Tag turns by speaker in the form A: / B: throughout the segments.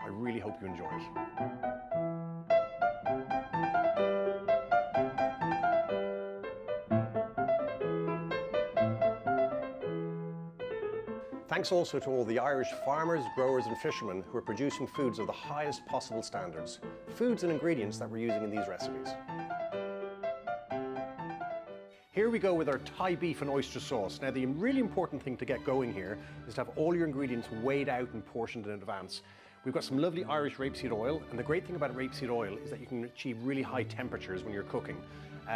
A: I really hope you enjoy it. Thanks also to all the Irish farmers, growers and fishermen who are producing foods of the highest possible standards. Foods and ingredients that we're using in these recipes. Here we go with our Thai beef and oyster sauce. Now the really important thing to get going here is to have all your ingredients weighed out and portioned in advance. We've got some lovely Irish rapeseed oil, and the great thing about rapeseed oil is that you can achieve really high temperatures when you're cooking.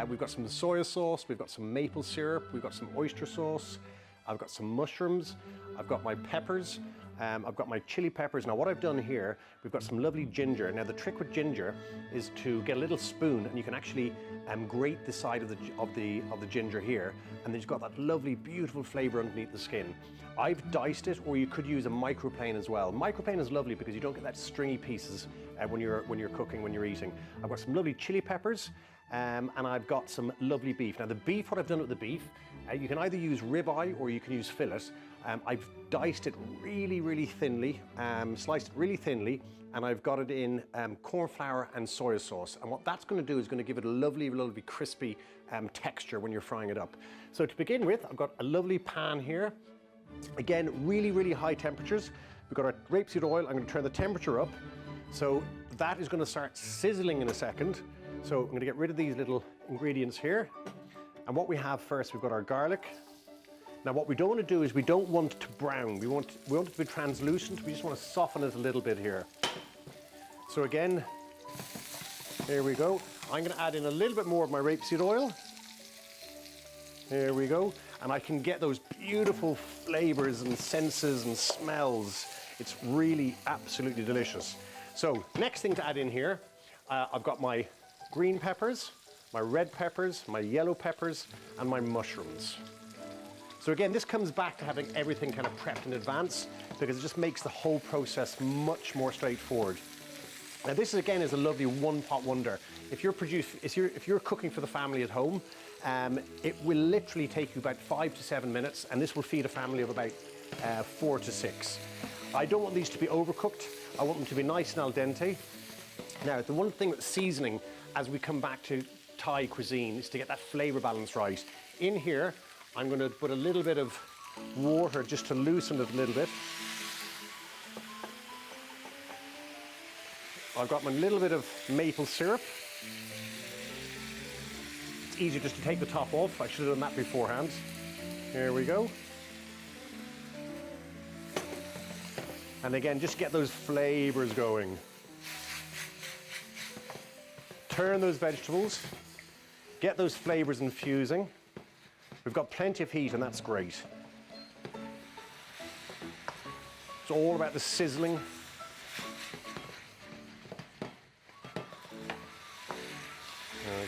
A: We've got some soy sauce, we've got some maple syrup, we've got some oyster sauce, I've got some mushrooms, I've got my peppers, I've got my chili peppers. Now what I've done here, we've got some lovely ginger. Now the trick with ginger is to get a little spoon and you can actually grate the side of the ginger here, and then you've got that lovely beautiful flavour underneath the skin. I've diced it, or you could use a microplane as well. Microplane is lovely because you don't get that stringy pieces when you're cooking, when you're eating. I've got some lovely chili peppers, and I've got some lovely beef. Now the beef, what I've done with the beef, you can either use ribeye or you can use fillet. I've diced it really thinly, sliced it really thinly, and I've got it in corn flour and soy sauce. And what that's going to do is going to give it a lovely crispy texture when you're frying it up. So to begin with, I've got a lovely pan here. Again, really high temperatures. We've got our rapeseed oil. I'm going to turn the temperature up. So that is going to start sizzling in a second. So I'm going to get rid of these little ingredients here. And what we have first, we've got our garlic. Now what we don't want to do is we don't want it to brown. We want it to be translucent. We just want to soften it a little bit here. So again, here we go. I'm going to add in a little bit more of my rapeseed oil. Here we go. And I can get those beautiful flavors and senses and smells. It's really absolutely delicious. So next thing to add in here, I've got my green peppers, my red peppers, my yellow peppers, and my mushrooms. So again, this comes back to having everything kind of prepped in advance, because it just makes the whole process much more straightforward. Now this again is a lovely one-pot wonder. If you're cooking for the family at home, it will literally take you about 5 to 7 minutes, and this will feed a family of about 4 to 6. I don't want these to be overcooked. I want them to be nice and al dente. Now, the one thing with seasoning, as we come back to Thai cuisine, is to get that flavor balance right. In here, I'm going to put a little bit of water just to loosen it a little bit. I've got my little bit of maple syrup. It's easy just to take the top off. I should have done that beforehand. Here we go. And again, just get those flavors going. Turn those vegetables. Get those flavors infusing. We've got plenty of heat, and that's great. It's all about the sizzling.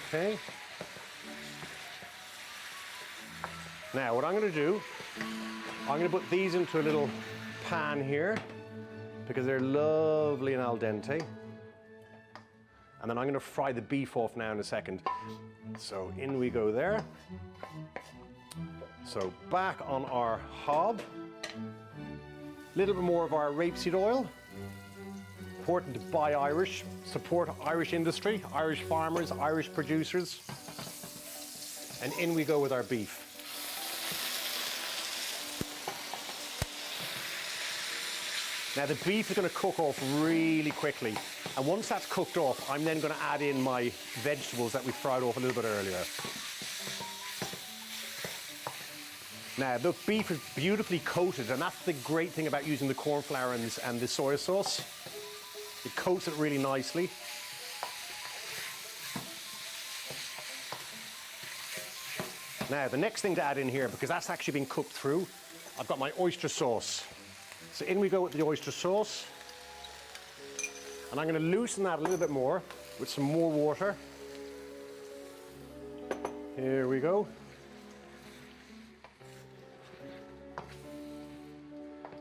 A: Okay. Now, what I'm going to do, I'm going to put these into a little pan here, because they're lovely and al dente. And then I'm going to fry the beef off now in a second. So in we go there. So back on our hob. A little bit more of our rapeseed oil. Important to buy Irish, support Irish industry, Irish farmers, Irish producers. And in we go with our beef. Now the beef is going to cook off really quickly, and once that's cooked off, I'm then going to add in my vegetables that we fried off a little bit earlier. Now the beef is beautifully coated, and that's the great thing about using the corn flour and the soy sauce. It coats it really nicely. Now the next thing to add in here, because that's actually been cooked through, I've got my oyster sauce. So in we go with the oyster sauce. And I'm going to loosen that a little bit more with some more water. Here we go.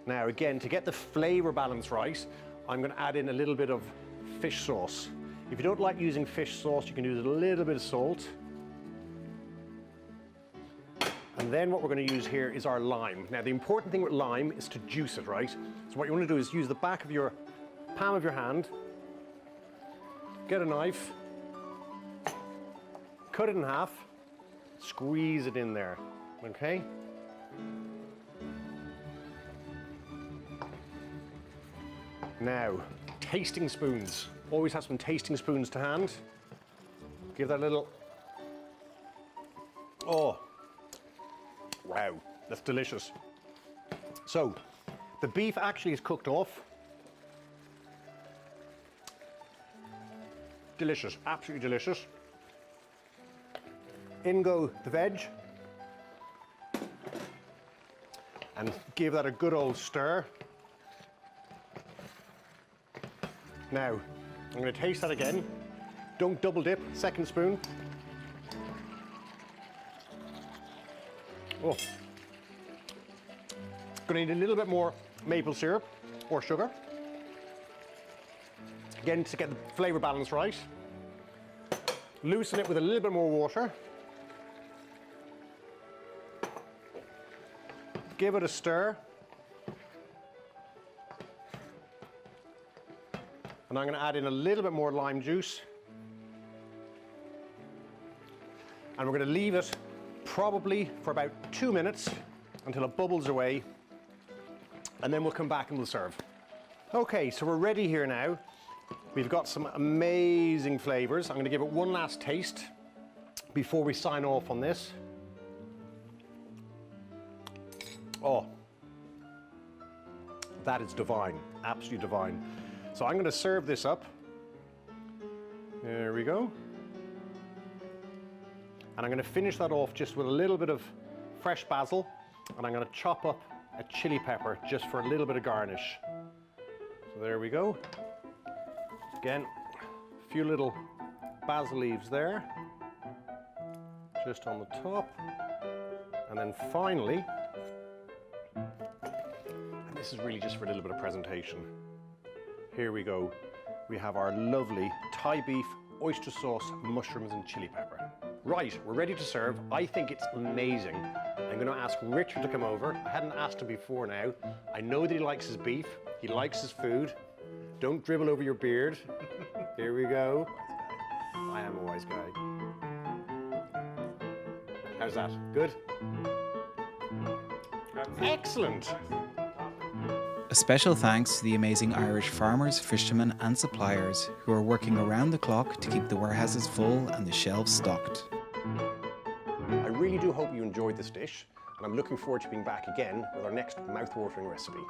A: Now again, to get the flavor balance right, I'm going to add in a little bit of fish sauce. If you don't like using fish sauce, you can use a little bit of salt. And then what we're going to use here is our lime. Now the important thing with lime is to juice it, right? So what you want to do is use the back of your palm of your hand, get a knife, cut it in half, squeeze it in there, okay? Now, tasting spoons. Always have some tasting spoons to hand. Give that a little, oh, wow, that's delicious. So, the beef actually is cooked off. Delicious, absolutely delicious. In go the veg. And give that a good old stir. Now, I'm going to taste that again. Don't double dip, second spoon. Oh. Going to need a little bit more maple syrup or sugar. Again, to get the flavor balance right. Loosen it with a little bit more water. Give it a stir. And I'm going to add in a little bit more lime juice. And we're going to leave it probably for about 2 minutes until it bubbles away. And then we'll come back and we'll serve. Okay, so we're ready here now. We've got some amazing flavors. I'm going to give it one last taste before we sign off on this. Oh, that is divine, absolutely divine. So I'm going to serve this up. There we go. And I'm going to finish that off just with a little bit of fresh basil, and I'm going to chop up a chili pepper just for a little bit of garnish. So there we go. Again, a few little basil leaves there, just on the top. And then finally, and this is really just for a little bit of presentation. Here we go. We have our lovely Thai beef, oyster sauce, mushrooms and chili pepper. Right, we're ready to serve. I think it's amazing. I'm going to ask Richard to come over. I hadn't asked him before now. I know that he likes his beef. He likes his food. Don't dribble over your beard. Here we go. I am a wise guy. How's that? Good? Excellent.
B: A special thanks to the amazing Irish farmers, fishermen and suppliers who are working around the clock to keep the warehouses full and the shelves stocked.
A: I really do hope you enjoyed this dish, and I'm looking forward to being back again with our next mouth-watering recipe.